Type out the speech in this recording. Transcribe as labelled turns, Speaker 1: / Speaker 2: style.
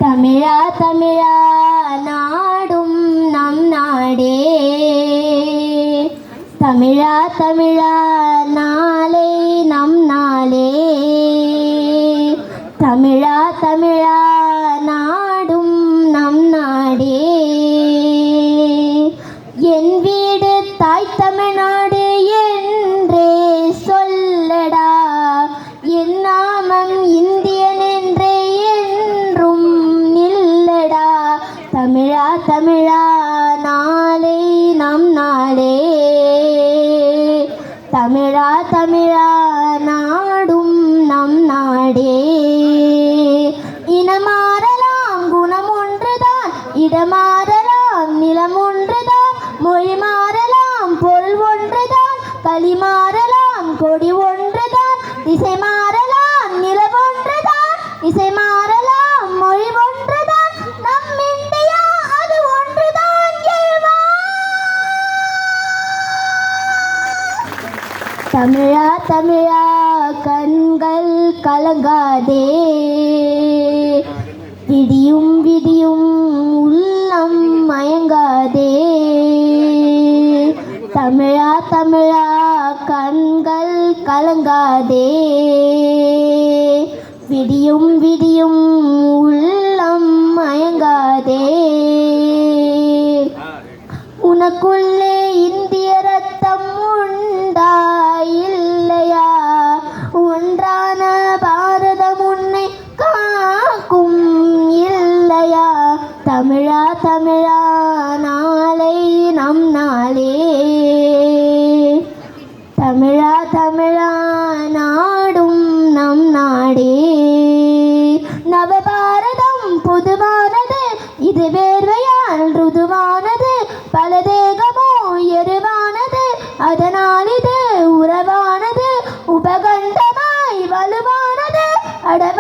Speaker 1: தமிழா தமிழா நாடும் நம் நாடே, தமிழா தமிழா நாளை நம் நாளே, தமிழா தமிழா நாடும் நம் நாடே. என் வீடு தாய் தமிழ்நாடு என்றே சொல்லடா, என் நாமம் இந்தியன் என்றே என்றும் நில்லடா. தமிழா தமிழா நாளை நம் நாளே, தமிழா தமிழா நாடும் நம் நாடே. இனமாறலாம் குணம் ஒன்றுதான், இடமாறலாம் நிலம் ஒன்றுதான், மொழி மாறலாம் பொருள் ஒன்றுதான், களி மாறலாம் கொடி ஒன்றுதான், திசை மாறலாம் நிலம் ஒன்றுதான், இசை மாறலாம் மொழி ஒன்றுதான், நம் இந்தியா அது ஒன்றுதான். தமிழா தமிழா கண்கள் கலங்காதே, விடியும் விடியும் உள்ளம் மயங்காதே. தமிழா தமிழா கண்கள் கலங்காதே, விடியும் விடியும் உள்ளம் மயங்காதே. உனக்குள்ளே இந்திய ரத்தம் உண்டா இல்லையா, ஒன்றான பாரதம் உன்னை காக்கும் இல்லையா. தமிழா தமிழா நாளை நம் நாளே, தமிழா தமிழா நாடும் நம் நாடே. நவபாரதம் புதுவானது, இது வேர்வையால் ருதுவானது, பல தேகமோ எருவானது, அதனால் இது உறவானது, உபகண்டமாய் வலுவானது, அடவ